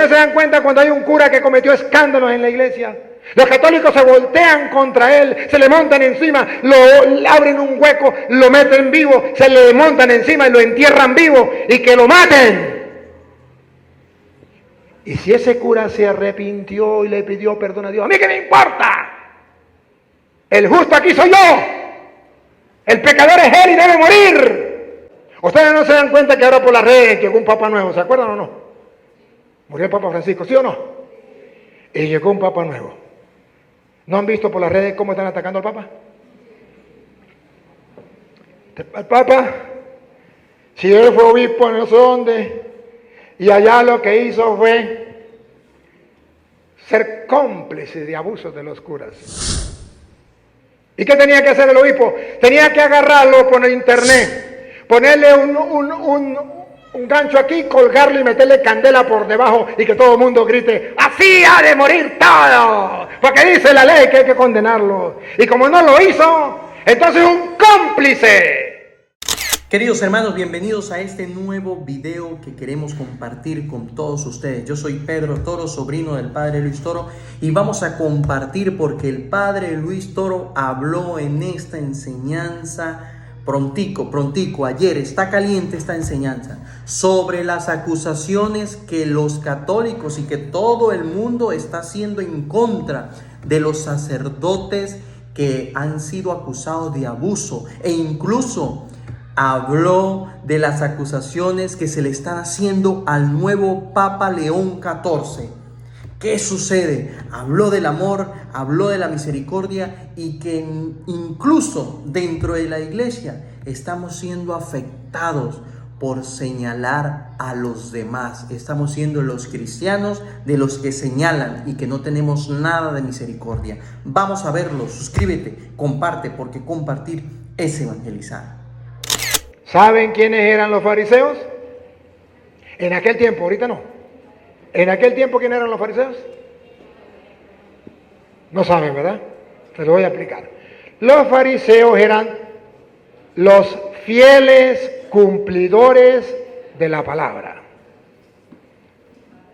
¿No se dan cuenta cuando hay un cura que cometió escándalos en la iglesia? Los católicos se voltean contra él, se le montan encima, lo abren un hueco, lo meten vivo, se le montan encima y lo entierran vivo y que lo maten. Y si ese cura se arrepintió y le pidió perdón a Dios, ¿a mí qué me importa? El justo aquí soy yo. El pecador es él y debe morir. Ustedes no se dan cuenta que ahora por las redes llegó un papa nuevo, ¿se acuerdan o no? Murió el Papa Francisco, ¿sí o no? Y llegó un papa nuevo. ¿No han visto por las redes cómo están atacando al Papa? El Papa, si él fue obispo no sé dónde, y allá lo que hizo fue ser cómplice de abusos de los curas. ¿Y qué tenía que hacer el obispo? Tenía que agarrarlo por internet, ponerle un gancho aquí, colgarlo y meterle candela por debajo y que todo el mundo grite, así ha de morir todo, porque dice la ley que hay que condenarlo. Y como no lo hizo, entonces un cómplice. Queridos hermanos, bienvenidos a este nuevo video que queremos compartir con todos ustedes. Yo soy Pedro Toro, sobrino del Padre Luis Toro, y vamos a compartir porque el Padre Luis Toro habló en esta enseñanza prontico, ayer, está caliente esta enseñanza, sobre las acusaciones que los católicos y que todo el mundo está haciendo en contra de los sacerdotes que han sido acusados de abuso, e incluso habló de las acusaciones que se le están haciendo al nuevo Papa León XIV. ¿Qué sucede? Habló del amor, habló de la misericordia y que incluso dentro de la iglesia estamos siendo afectados por señalar a los demás. Estamos siendo los cristianos de los que señalan y que no tenemos nada de misericordia. Vamos a verlo, suscríbete, comparte, porque compartir es evangelizar. ¿Saben quiénes eran los fariseos? En aquel tiempo, ahorita no. En aquel tiempo, ¿quiénes eran los fariseos? No saben, ¿verdad? Se lo voy a explicar. Los fariseos eran los fieles cumplidores de la palabra,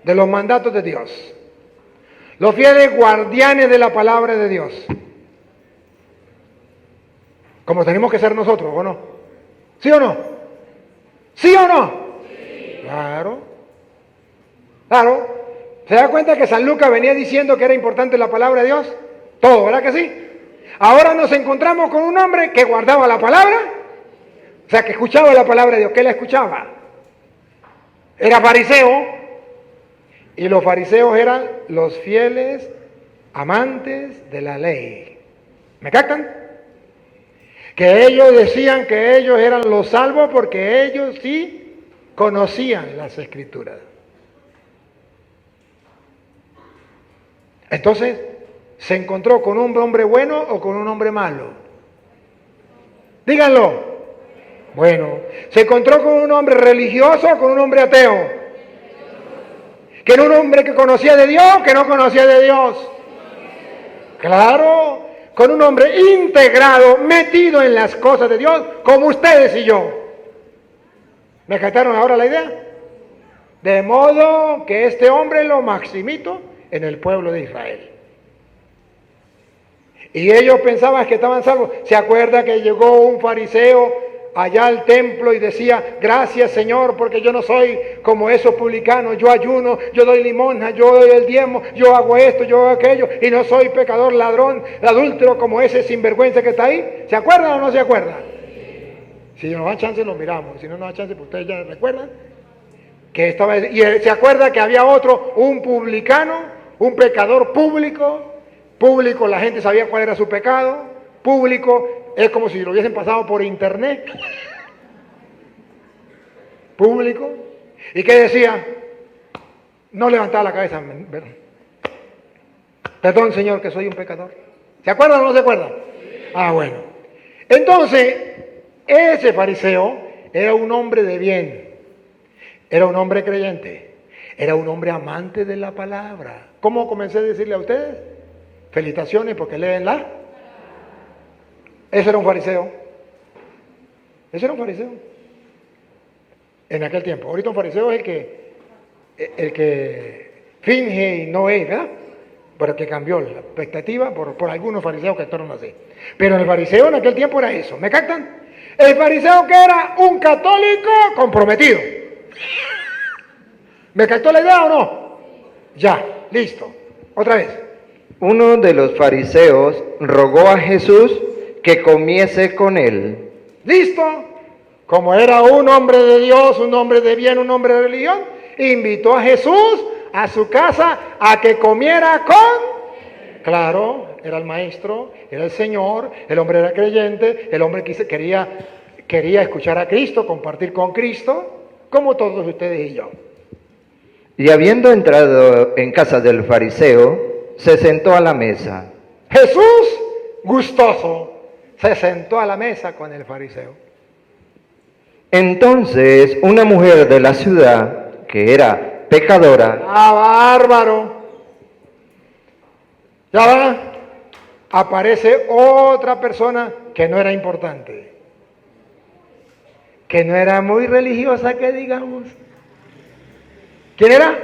de los mandatos de Dios. Los fieles guardianes de la palabra de Dios. Como tenemos que ser nosotros, ¿o no? ¿Sí o no? ¿Sí o no? Sí. Claro. ¿Se da cuenta que San Lucas venía diciendo que era importante la palabra de Dios? Todo, ¿verdad que sí? Ahora nos encontramos con un hombre que guardaba la palabra, o sea, que escuchaba la palabra de Dios. ¿Qué la escuchaba? Era fariseo, y los fariseos eran los fieles amantes de la ley. ¿Me captan? Que ellos decían que ellos eran los salvos porque ellos sí conocían las Escrituras. Entonces, ¿se encontró con un hombre bueno o con un hombre malo? Díganlo. Bueno, ¿se encontró con un hombre religioso o con un hombre ateo? ¿Que era un hombre que conocía de Dios o que no conocía de Dios? Claro, con un hombre integrado, metido en las cosas de Dios, como ustedes y yo. ¿Me captaron ahora la idea? De modo que este hombre lo maximito en el pueblo de Israel. Y ellos pensaban que estaban salvos. ¿Se acuerda que llegó un fariseo allá al templo y decía, gracias Señor, porque yo no soy como esos publicanos, yo ayuno, yo doy limosna, yo doy el diezmo, yo hago esto, yo hago aquello, y no soy pecador, ladrón, adúltero como ese sinvergüenza que está ahí? ¿Se acuerdan o no se acuerdan? Si nos da chance lo miramos, si no nos da chance, pues ustedes ya recuerdan que estaba, y se acuerda que había otro, un publicano, un pecador público, la gente sabía cuál era su pecado, público, es como si lo hubiesen pasado por internet, público, y que decía, no levantaba la cabeza, perdón Señor que soy un pecador. ¿Se acuerdan o no se acuerdan? Ah, bueno. Entonces, ese fariseo era un hombre de bien, era un hombre creyente, era un hombre amante de la palabra. ¿Cómo comencé a decirle a ustedes? Felicitaciones porque leen la. Ese era un fariseo. Ese era un fariseo. En aquel tiempo. Ahorita un fariseo es el que finge y no es, ¿verdad? Pero que cambió la expectativa por algunos fariseos que actuaron así. Pero el fariseo en aquel tiempo era eso, ¿me captan? El fariseo que era un católico comprometido. ¿Me captó la idea o no? Ya, listo. Otra vez. Uno de los fariseos rogó a Jesús que comiese con él. ¿Listo? Como era un hombre de Dios, un hombre de bien, un hombre de religión, invitó a Jesús a su casa a que comiera con... Claro, era el maestro, era el Señor, el hombre era creyente, el hombre quería escuchar a Cristo, compartir con Cristo, como todos ustedes y yo. Y habiendo entrado en casa del fariseo, se sentó a la mesa. Jesús, gustoso, se sentó a la mesa con el fariseo. Entonces una mujer de la ciudad, que era pecadora, ¡Ah, bárbaro! Ya va, aparece otra persona que no era importante, que no era muy religiosa, que digamos. ¿Quién era?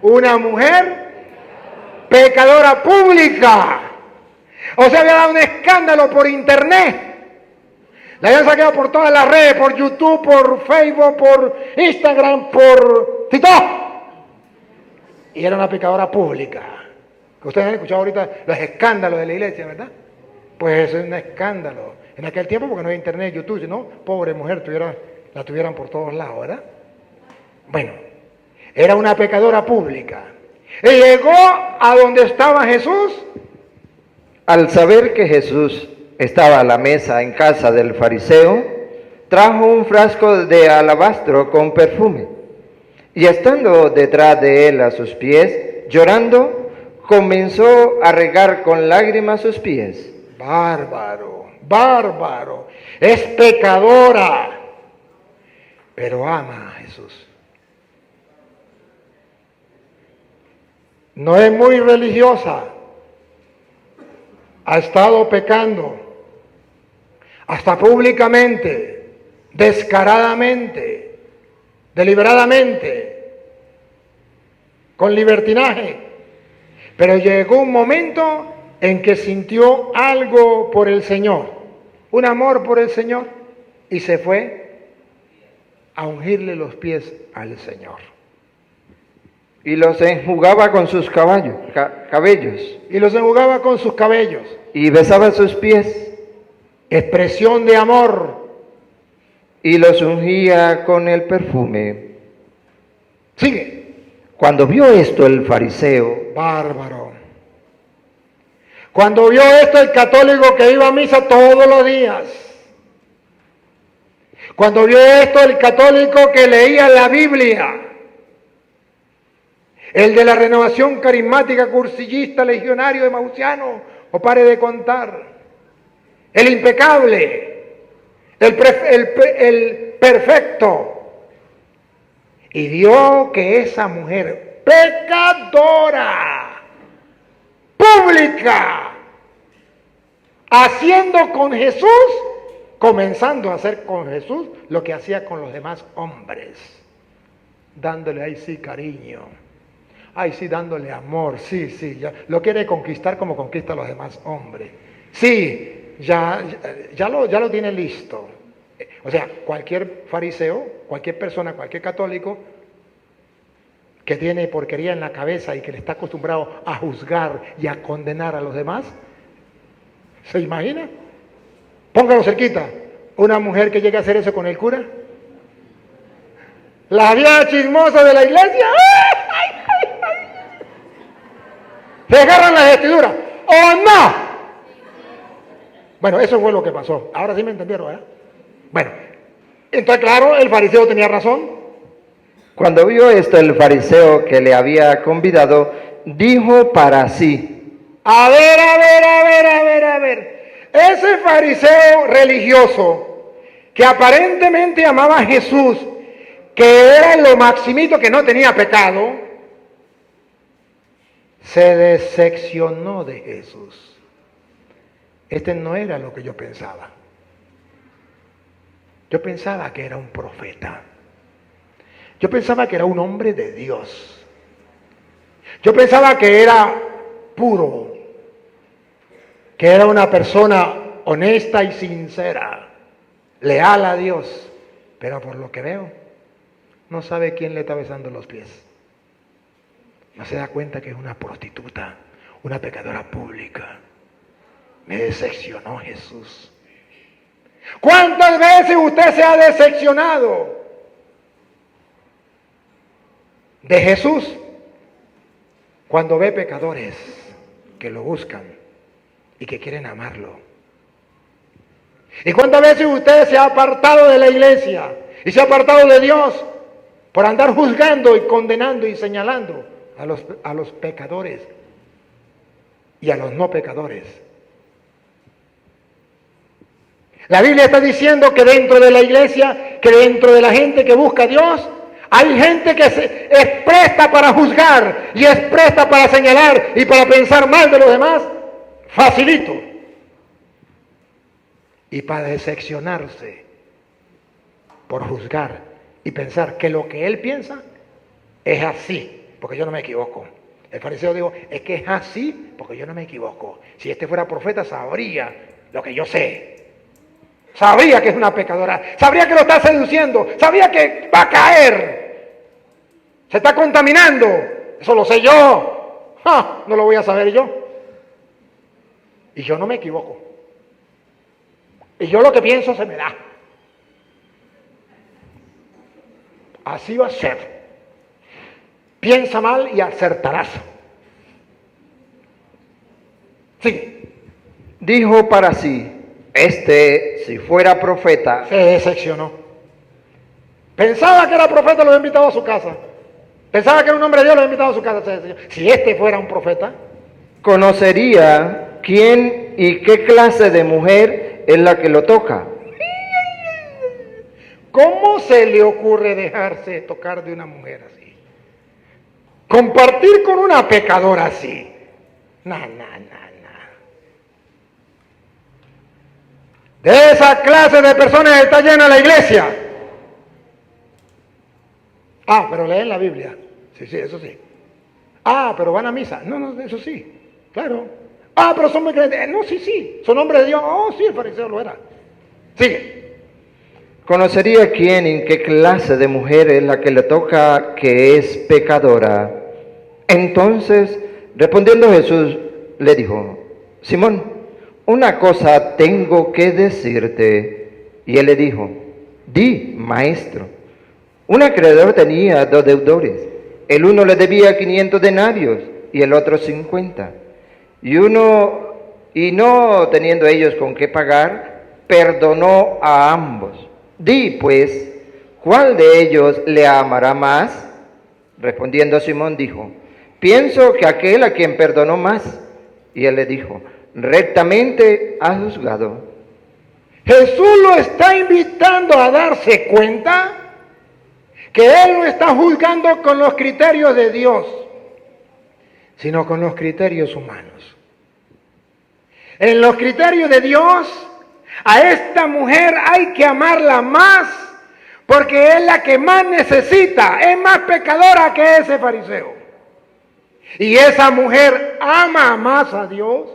Una mujer pecadora pública. O sea, había dado un escándalo por internet. La habían sacado por todas las redes, por YouTube, por Facebook, por Instagram, por TikTok. Y era una pecadora pública. Que ustedes han escuchado ahorita los escándalos de la iglesia, ¿verdad? Pues es un escándalo. En aquel tiempo, porque no había internet, YouTube, sino pobre mujer, la tuvieran por todos lados, ¿verdad? Bueno, era una pecadora pública. Y llegó a donde estaba Jesús. al saber que Jesús estaba a la mesa en casa del fariseo, trajo un frasco de alabastro con perfume. Y estando detrás de él a sus pies, llorando, comenzó a regar con lágrimas sus pies. Bárbaro, bárbaro. Es pecadora, pero ama a Jesús. No es muy religiosa. Ha estado pecando, hasta públicamente, descaradamente, deliberadamente, con libertinaje. Pero llegó un momento en que sintió algo por el Señor, un amor por el Señor, y se fue a ungirle los pies al Señor. Y los enjugaba con sus cabellos. Y los enjugaba con sus cabellos. Y besaba sus pies. Expresión de amor. Y los ungía con el perfume. Sigue. Cuando vio esto el fariseo, bárbaro. Cuando vio esto el católico que iba a misa todos los días. Cuando vio esto el católico que leía la Biblia. El de la renovación carismática, cursillista, legionario, emausiano, o pare de contar. El impecable, el perfecto. Y vio que esa mujer pecadora, pública, haciendo con Jesús, comenzando a hacer con Jesús lo que hacía con los demás hombres, dándole ahí sí cariño. Ay, sí, dándole amor, sí, ya lo quiere conquistar como conquista a los demás hombres. Sí, ya lo tiene listo. O sea, cualquier fariseo, cualquier persona, cualquier católico que tiene porquería en la cabeza y que le está acostumbrado a juzgar y a condenar a los demás, ¿se imagina? Póngalo cerquita. Una mujer que llegue a hacer eso con el cura. La vieja chismosa de la iglesia. ¡Ay! Se agarran las vestiduras. ¡Oh, no! Bueno, eso fue lo que pasó. Ahora sí me entendieron, ¿verdad? Bueno, entonces claro, el fariseo tenía razón. Cuando vio esto el fariseo que le había convidado, dijo para sí: A ver. Ese fariseo religioso que aparentemente amaba a Jesús, que era lo maximito, que no tenía pecado, se decepcionó de Jesús. Este no era lo que yo pensaba. Yo pensaba que era un profeta. Yo pensaba que era un hombre de Dios. Yo pensaba que era puro, que era una persona honesta y sincera, leal a Dios, pero por lo que veo, no sabe quién le está besando los pies. No se da cuenta que es una prostituta, una pecadora pública. Me decepcionó Jesús. ¿Cuántas veces usted se ha decepcionado de Jesús cuando ve pecadores que lo buscan y que quieren amarlo? ¿Y cuántas veces usted se ha apartado de la iglesia y se ha apartado de Dios por andar juzgando y condenando y señalando a los pecadores y a los no pecadores? La Biblia está diciendo que dentro de la iglesia, que dentro de la gente que busca a Dios, hay gente que es presta para juzgar y es presta para señalar y para pensar mal de los demás, facilito. Y para decepcionarse por juzgar y pensar que lo que él piensa es así, porque yo no me equivoco. El fariseo dijo, es que es así porque yo no me equivoco. Si este fuera profeta sabría lo que yo sé. Sabría que es una pecadora, sabría que lo está seduciendo, sabría que va a caer, se está contaminando. Eso lo sé yo. No lo voy a saber yo. Y yo no me equivoco. Y yo lo que pienso se me da. Así va a ser. Piensa mal y acertarás. Sigue. Dijo para sí, si fuera profeta, Se decepcionó. Pensaba que era profeta, lo había invitado a su casa. Pensaba que era un hombre de Dios, lo había invitado a su casa. Si este fuera un profeta, conocería quién y qué clase de mujer es la que lo toca. ¿cómo se le ocurre dejarse tocar de una mujer así? Compartir con una pecadora así. No. De esa clase de personas está llena la iglesia. Pero leen la Biblia. Sí, eso sí. Pero van a misa. No, eso sí. Claro. Pero son muy creyentes. No, sí. Son hombres de Dios. Sí, el fariseo lo era. Sigue. Conocería quién y qué clase de mujer es la que le toca que es pecadora. Entonces, respondiendo Jesús, le dijo, Simón, una cosa tengo que decirte. Y él le dijo, di, maestro. Un acreedor tenía 2 deudores. El uno le debía 500 denarios y el otro 50. Y no teniendo ellos con qué pagar, perdonó a ambos. Di, pues, ¿cuál de ellos le amará más? Respondiendo Simón dijo, pienso que aquel a quien perdonó más. Y él le dijo, rectamente has juzgado. Jesús lo está invitando a darse cuenta que Él no está juzgando con los criterios de Dios, sino con los criterios humanos. En los criterios de Dios, a esta mujer hay que amarla más, porque es la que más necesita, es más pecadora que ese fariseo. Y esa mujer ama más a Dios,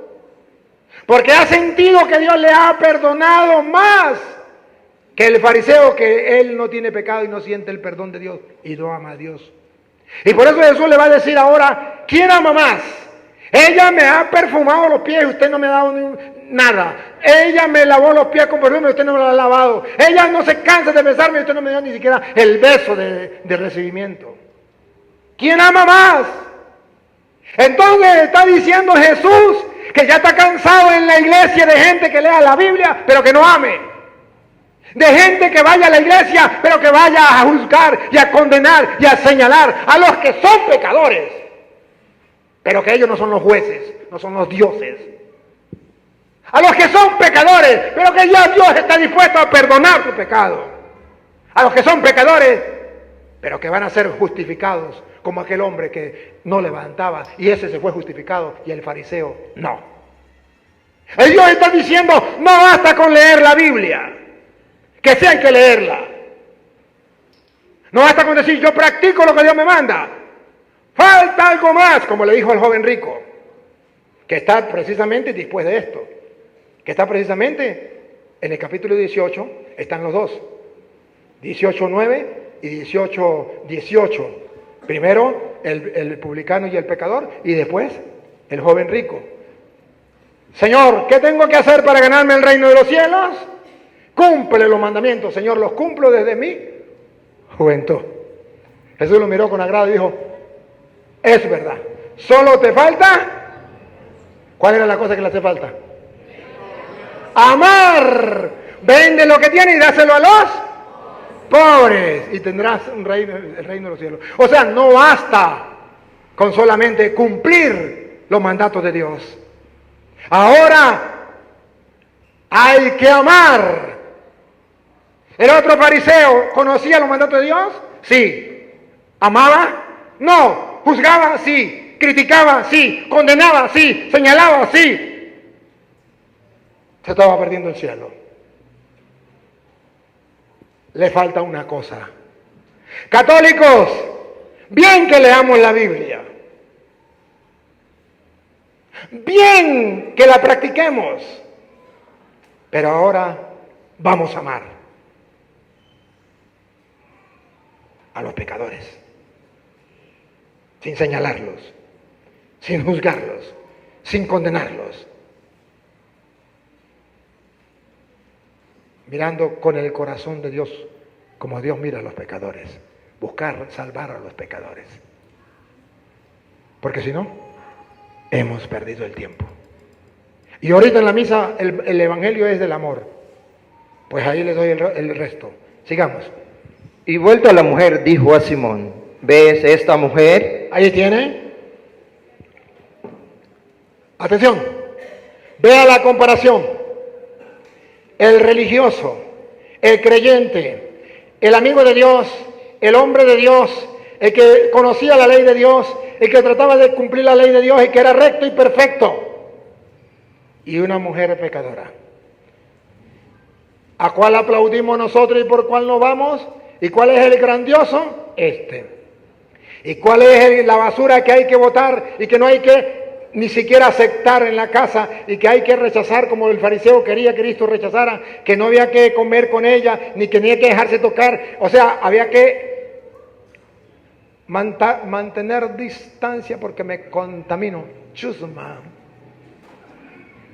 porque ha sentido que Dios le ha perdonado más que el fariseo, que él no tiene pecado y no siente el perdón de Dios y no ama a Dios. Y por eso Jesús le va a decir ahora, ¿quién ama más? Ella me ha perfumado los pies y usted no me ha dado nada. Ella me lavó los pies con perfume y usted no me lo ha lavado. Ella no se cansa de besarme y usted no me dio ni siquiera el beso de recibimiento. ¿Quién ama más? Entonces está diciendo Jesús que ya está cansado en la iglesia de gente que lea la Biblia pero que no ame. De gente que vaya a la iglesia pero que vaya a juzgar y a condenar y a señalar a los que son pecadores. Pero que ellos no son los jueces, no son los dioses. A los que son pecadores, pero que ya Dios está dispuesto a perdonar su pecado. A los que son pecadores, pero que van a ser justificados, como aquel hombre que no levantaba y ese se fue justificado y el fariseo no. El Dios está diciendo, no basta con leer la Biblia, que sí hay que leerla. No basta con decir, yo practico lo que Dios me manda. Falta algo más, como le dijo al joven rico, que está precisamente después de esto, que está precisamente en el capítulo 18, están los dos, 18:9 y 18:18. Primero el publicano y el pecador, y después el joven rico. Señor, ¿qué tengo que hacer para ganarme el reino de los cielos? Cúmple los mandamientos. Señor, los cumplo desde mi juventud. Jesús lo miró con agrado y dijo, es verdad, solo te falta, ¿cuál era la cosa que le hace falta? Amar. Vende lo que tiene y dáselo a los pobres y tendrás el reino de los cielos. O sea, no basta con solamente cumplir los mandatos de Dios. Ahora hay que amar. ¿El otro fariseo conocía los mandatos de Dios? Sí. ¿Amaba? No. ¿Juzgaba? Sí. ¿Criticaba? Sí. ¿Condenaba? Sí. ¿Señalaba? Sí. Se estaba perdiendo el cielo. Le falta una cosa. Católicos, bien que leamos la Biblia. Bien que la practiquemos. Pero ahora vamos a amar a los pecadores. Sin señalarlos, sin juzgarlos, sin condenarlos. Mirando con el corazón de Dios, como Dios mira a los pecadores. Buscar salvar a los pecadores. Porque si no, hemos perdido el tiempo. Y ahorita en la misa el evangelio es del amor. Pues ahí les doy el resto. Sigamos. Y vuelta la mujer, dijo a Simón, ¿ves esta mujer? Ahí tiene. Atención. Vea la comparación. El religioso, el creyente, el amigo de Dios, el hombre de Dios, el que conocía la ley de Dios, el que trataba de cumplir la ley de Dios y que era recto y perfecto. Y una mujer pecadora. ¿A cuál aplaudimos nosotros y por cuál nos vamos? ¿Y cuál es el grandioso? Este. ¿Y cuál es la basura que hay que botar y que no hay que ni siquiera aceptar en la casa y que hay que rechazar como el fariseo quería que Cristo rechazara, que no había que comer con ella, ni que tenía que dejarse tocar? O sea, había que mantener distancia porque me contamino. Chusma,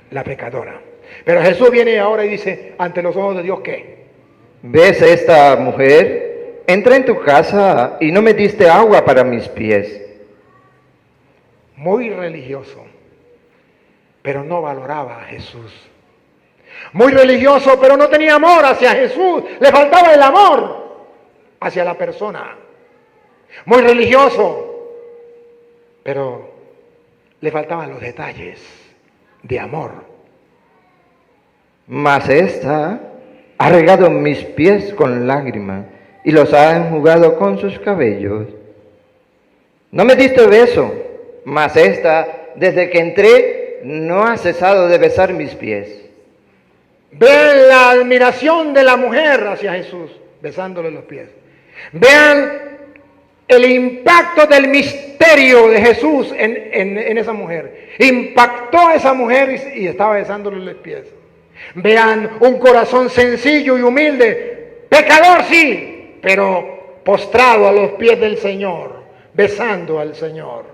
la pecadora. Pero Jesús viene ahora y dice, ante los ojos de Dios, ¿qué? ¿Ves esta mujer? Entré en tu casa y no me diste agua para mis pies. Muy religioso, pero no valoraba a Jesús. Muy religioso, pero no tenía amor hacia Jesús. Le faltaba el amor hacia la persona. Muy religioso, pero le faltaban los detalles de amor. Mas esta ha regado mis pies con lágrimas y los ha enjugado con sus cabellos. No me diste beso, mas esta, desde que entré, no ha cesado de besar mis pies. Vean la admiración de la mujer hacia Jesús, besándole los pies. Vean el impacto del misterio de Jesús en esa mujer. Impactó a esa mujer y estaba besándole los pies. Vean un corazón sencillo y humilde, pecador sí, pero postrado a los pies del Señor, besando al Señor.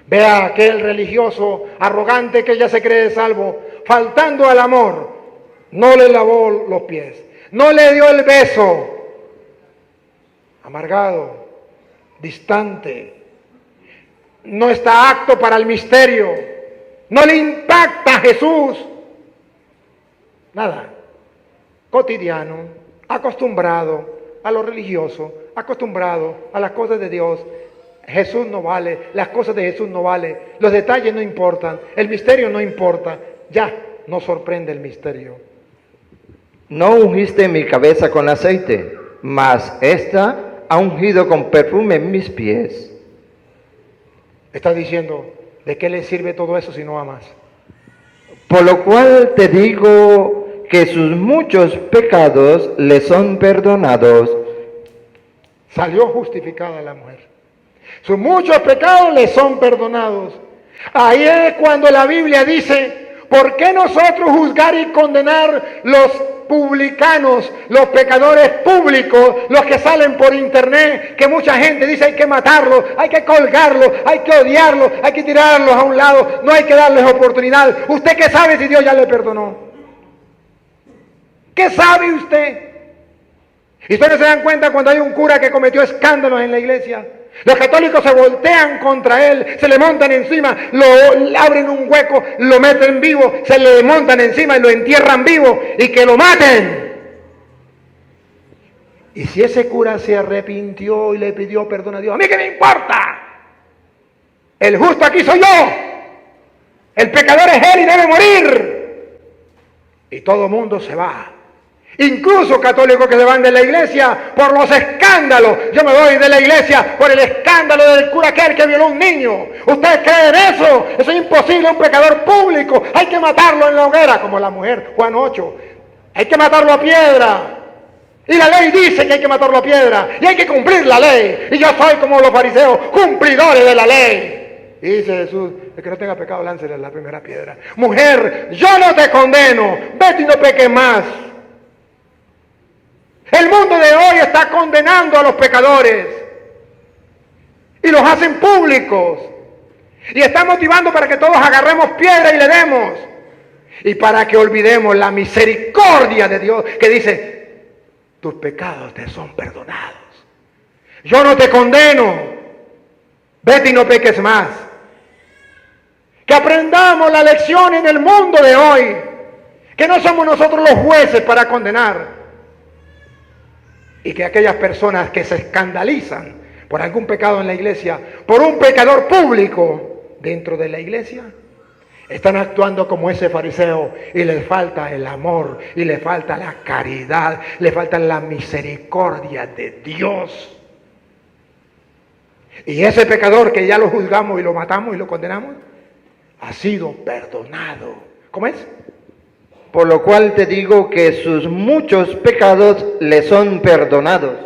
Vea aquel religioso arrogante que ya se cree salvo, faltando al amor, no le lavó los pies, no le dio el beso, amargado, distante, no está apto para el misterio, no le impacta a Jesús, nada, cotidiano, acostumbrado a lo religioso, acostumbrado a las cosas de Dios. Jesús no vale, las cosas de Jesús no valen, los detalles no importan, el misterio no importa, ya no sorprende el misterio. No ungiste mi cabeza con aceite, mas esta ha ungido con perfume mis pies. Está diciendo, ¿de qué le sirve todo eso si no amas? Por lo cual te digo que sus muchos pecados le son perdonados. Salió justificada la mujer. Sus muchos pecados le son perdonados. Ahí es cuando la Biblia dice, ¿por qué nosotros juzgar y condenar los publicanos, los pecadores públicos, los que salen por internet, que mucha gente dice hay que matarlos, hay que colgarlos, hay que odiarlos, hay que tirarlos a un lado, no hay que darles oportunidad? ¿Usted qué sabe si Dios ya le perdonó? ¿Qué sabe usted? Y ustedes se dan cuenta cuando hay un cura que cometió escándalos en la iglesia. Los católicos se voltean contra él, se le montan encima, lo abren un hueco, lo meten vivo, se le montan encima y lo entierran vivo y que lo maten. Y si ese cura se arrepintió y le pidió perdón a Dios, ¿a mí qué me importa? El justo aquí soy yo. El pecador es él y debe morir. Y todo mundo se va. Incluso católicos que se van de la iglesia por los escándalos. Yo me voy de la iglesia por el escándalo del cura aquel que violó a un niño. ¿Ustedes creen eso? Eso es imposible, un pecador público. Hay que matarlo en la hoguera, como la mujer, Juan 8. Hay que matarlo a piedra. Y la ley dice que hay que matarlo a piedra. Y hay que cumplir la ley. Y yo soy como los fariseos, cumplidores de la ley. Y dice Jesús, el que no tenga pecado, láncele la primera piedra. Mujer, yo no te condeno. Vete y no peques más. El mundo de hoy está condenando a los pecadores y los hacen públicos y está motivando para que todos agarremos piedra y le demos y para que olvidemos la misericordia de Dios que dice, tus pecados te son perdonados. Yo no te condeno, vete y no peques más. Que aprendamos la lección en el mundo de hoy, que no somos nosotros los jueces para condenar. Y que aquellas personas que se escandalizan por algún pecado en la iglesia, por un pecador público dentro de la iglesia, están actuando como ese fariseo y les falta el amor, y les falta la caridad, les falta la misericordia de Dios. Y ese pecador que ya lo juzgamos y lo matamos y lo condenamos, ha sido perdonado. ¿Cómo es? Por lo cual te digo que sus muchos pecados le son perdonados.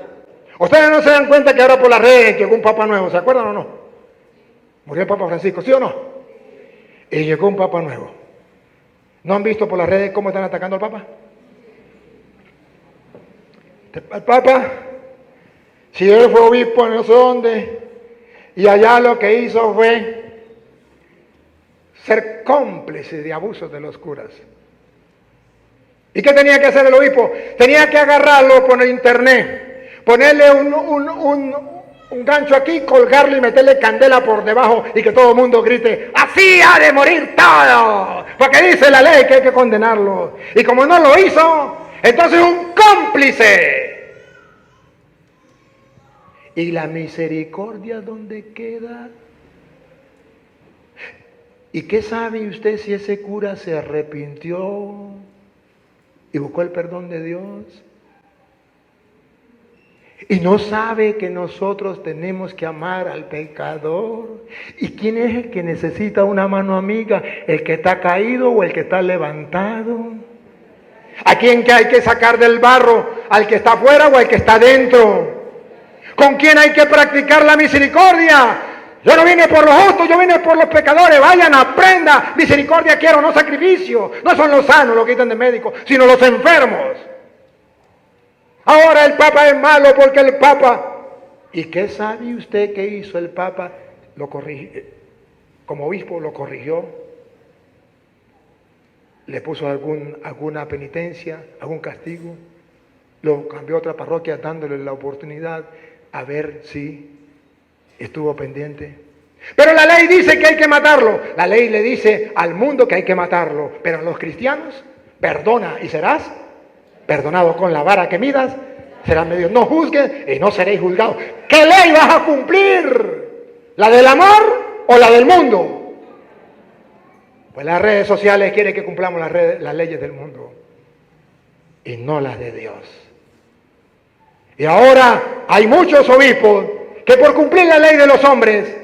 Ustedes no se dan cuenta que ahora por las redes llegó un papa nuevo, ¿se acuerdan o no? Murió el Papa Francisco, ¿sí o no? Y llegó un papa nuevo. ¿No han visto por las redes cómo están atacando al papa? El papa, si él fue obispo no sé dónde, y allá lo que hizo fue ser cómplice de abusos de los curas. ¿Y qué tenía que hacer el obispo? Tenía que agarrarlo por el internet, ponerle un gancho aquí, colgarlo y meterle candela por debajo y que todo el mundo grite, así ha de morir todo, porque dice la ley que hay que condenarlo. Y como no lo hizo, entonces un cómplice. ¿Y la misericordia dónde queda? ¿Y qué sabe usted si ese cura se arrepintió y buscó el perdón de Dios? Y no sabe que nosotros tenemos que amar al pecador. ¿Y quién es el que necesita una mano amiga? ¿El que está caído o el que está levantado? ¿A quién que hay que sacar del barro? ¿Al que está afuera o al que está dentro? ¿Con quién hay que practicar la misericordia? Yo no vine por los justos, yo vine por los pecadores. Vayan, aprenda. Misericordia quiero, no sacrificio. No son los sanos los que quitan de médico, sino los enfermos. Ahora el Papa es malo porque el Papa... ¿Y qué sabe usted que hizo el Papa? Lo corrigió. Como obispo lo corrigió. Le puso alguna penitencia, algún castigo. Lo cambió a otra parroquia dándole la oportunidad a ver si estuvo pendiente. Pero la ley dice que hay que matarlo. La ley le dice al mundo que hay que matarlo. Pero a los cristianos, perdona y serás perdonado. Con la vara que midas, serás medido. No juzgues y no seréis juzgados. ¿Qué ley vas a cumplir? ¿La del amor o la del mundo? Pues las redes sociales quieren que cumplamos las leyes del mundo y no las de Dios. Y ahora hay muchos obispos que por cumplir la ley de los hombres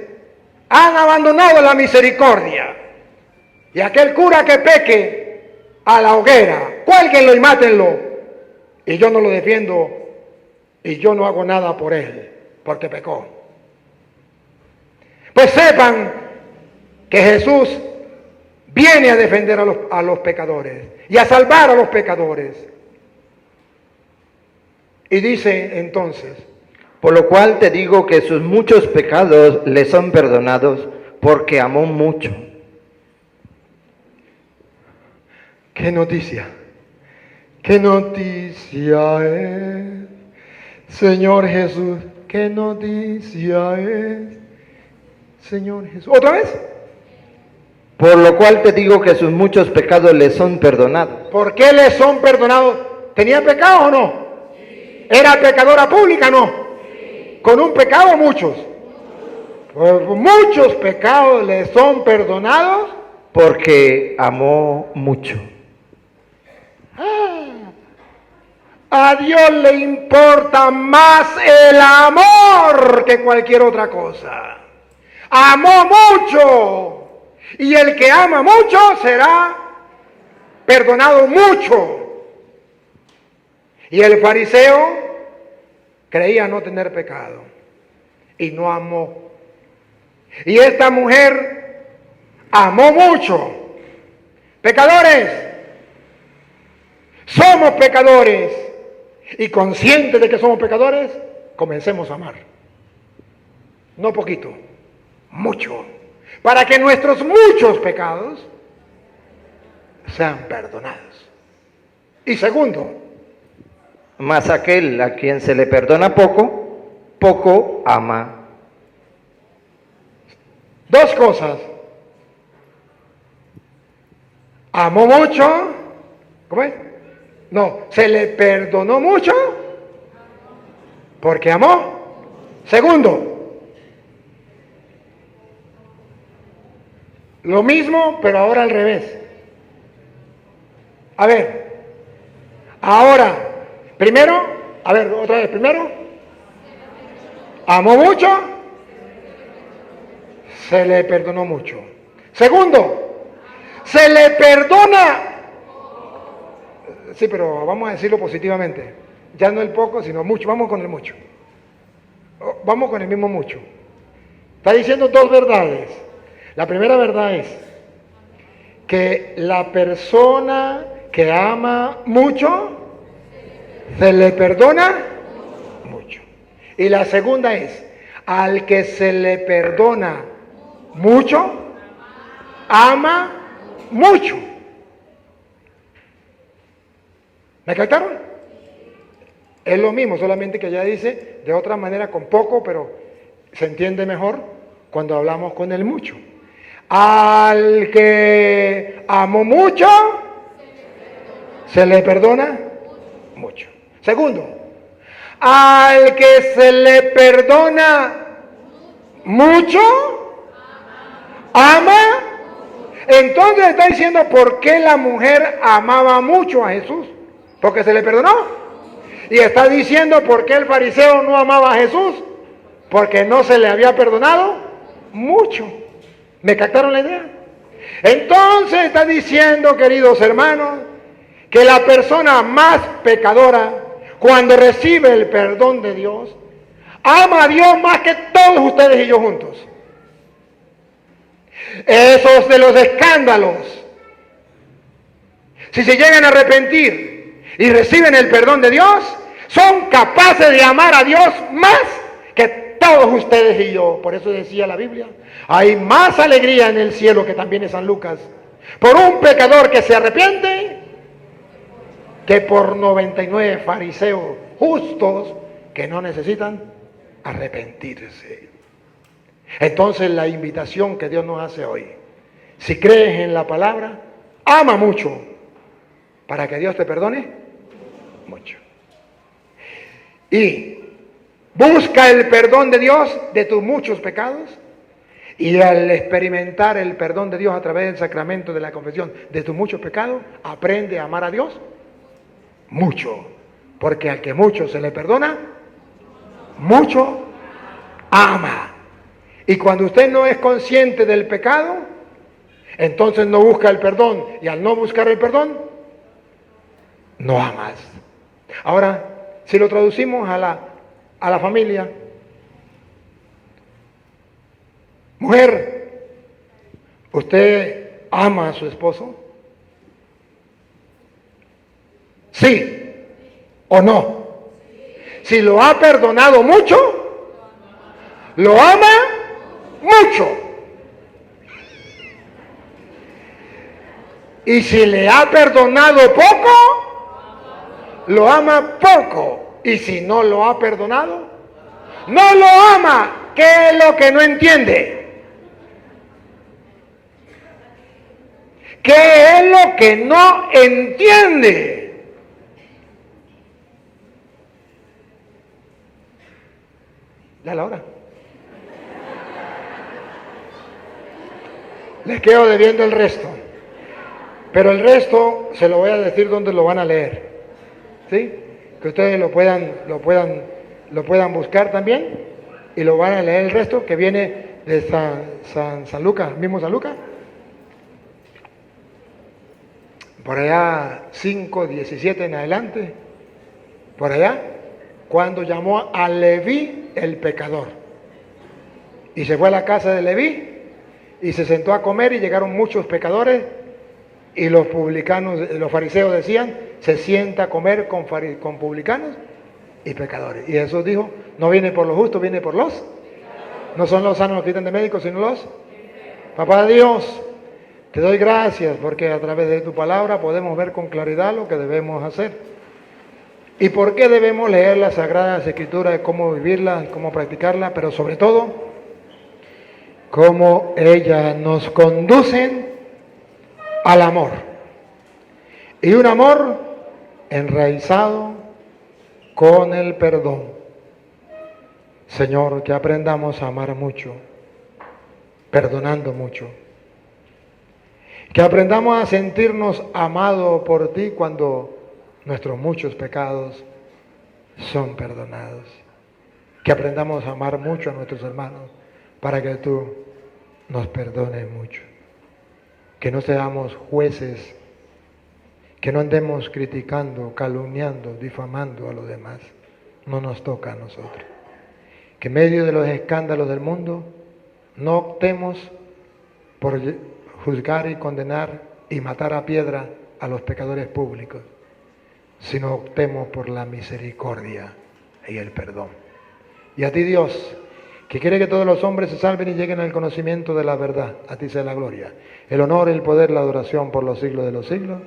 han abandonado la misericordia. Y aquel cura que peque, a la hoguera, cuélguenlo y mátenlo. Y yo no lo defiendo y yo no hago nada por él, porque pecó. Pues sepan que Jesús viene a defender a los pecadores y a salvar a los pecadores. Y dice entonces, Por lo cual te digo que sus muchos pecados le son perdonados, porque amó mucho. ¿qué noticia? ¿Qué noticia es? Señor Jesús, ¿qué noticia es? Señor Jesús. ¿Otra vez? Por lo cual te digo que sus muchos pecados le son perdonados. ¿Por qué le son perdonados? ¿Tenía pecado o no? ¿Era pecadora pública o no? ¿Con un pecado muchos? Pues muchos pecados le son perdonados. Porque amó mucho. A Dios le importa más el amor que cualquier otra cosa. Amó mucho. Y el que ama mucho será perdonado mucho. Y el fariseo creía no tener pecado y no amó. Y esta mujer amó mucho. Pecadores, somos pecadores. Y conscientes de que somos pecadores, comencemos a amar. No poquito, mucho. Para que nuestros muchos pecados sean perdonados. Y segundo, Mas aquel a quien se le perdona poco, poco ama. dos cosas. Amó mucho. ¿Cómo es? No, se le perdonó mucho porque amó. Segundo, lo mismo, pero ahora al revés. A ver, ahora, primero, a ver, otra vez, primero, amó mucho, se le perdonó mucho. Segundo, se le perdona. Sí, pero vamos a decirlo positivamente. Ya no el poco, sino mucho. Vamos con el mucho. Vamos con el mismo mucho. Está diciendo dos verdades. La primera verdad es que la persona que ama mucho, se le perdona mucho. Y la segunda es, al que se le perdona mucho, ama mucho. ¿Me captaron? Es lo mismo, solamente que ya dice de otra manera con poco, pero se entiende mejor cuando hablamos con el mucho. Al que amó mucho, se le perdona mucho. Segundo, al que se le perdona mucho, ama. Entonces está diciendo por qué la mujer amaba mucho a Jesús. Porque se le perdonó. Y está diciendo por qué el fariseo no amaba a Jesús. Porque no se le había perdonado mucho. ¿Me captaron la idea? Entonces está diciendo, queridos hermanos, que la persona más pecadora, cuando recibe el perdón de Dios, ama a Dios más que todos ustedes y yo juntos. Esos de los escándalos, si se llegan a arrepentir y reciben el perdón de Dios, son capaces de amar a Dios más que todos ustedes y yo. Por eso decía la Biblia, hay más alegría en el cielo, que también es San Lucas, por un pecador que se arrepiente que por 99 fariseos justos que no necesitan arrepentirse. Entonces la invitación que Dios nos hace hoy, si crees en la palabra, ama mucho para que Dios te perdone mucho. Y busca el perdón de Dios de tus muchos pecados, y al experimentar el perdón de Dios a través del sacramento de la confesión de tus muchos pecados, aprende a amar a Dios mucho, porque al que mucho se le perdona, mucho ama. Y cuando usted no es consciente del pecado, entonces no busca el perdón, y al no buscar el perdón, no amas. Ahora, si lo traducimos a la familia, Mujer, ¿usted ama a su esposo? ¿Sí o no? Si lo ha perdonado mucho, lo ama mucho. Y si le ha perdonado poco, lo ama poco. Y si no lo ha perdonado, no lo ama. ¿Qué es lo que no entiende? ¿Qué es lo que no entiende? Ya es la hora. Les quedo debiendo el resto. Pero el resto se lo voy a decir donde lo van a leer. ¿Sí? Que ustedes lo puedan buscar también y lo van a leer el resto, que viene de San Lucas, mismo San Lucas. Por allá 5:17 en adelante. Por allá, cuando llamó a Leví el pecador. Y se fue a la casa de Leví y se sentó a comer y llegaron muchos pecadores. Y los publicanos, los fariseos decían, se sienta a comer con publicanos y pecadores. Y Jesús dijo, no viene por los justos, viene por los. No son los sanos los que quitan de médicos, sino los. Papá Dios, te doy gracias porque a través de tu palabra podemos ver con claridad lo que debemos hacer. Y por qué debemos leer las Sagradas Escrituras, cómo vivirlas, cómo practicarlas, pero sobre todo, cómo ellas nos conducen al amor. Y un amor enraizado con el perdón. Señor, que aprendamos a amar mucho, perdonando mucho. Que aprendamos a sentirnos amados por ti cuando nuestros muchos pecados son perdonados. Que aprendamos a amar mucho a nuestros hermanos para que tú nos perdones mucho. Que no seamos jueces, que no andemos criticando, calumniando, difamando a los demás. No nos toca a nosotros. Que en medio de los escándalos del mundo no optemos por juzgar y condenar y matar a piedra a los pecadores públicos, sino optemos por la misericordia y el perdón. Y a ti, Dios, que quiere que todos los hombres se salven y lleguen al conocimiento de la verdad, a ti sea la gloria, el honor, el poder, la adoración por los siglos de los siglos.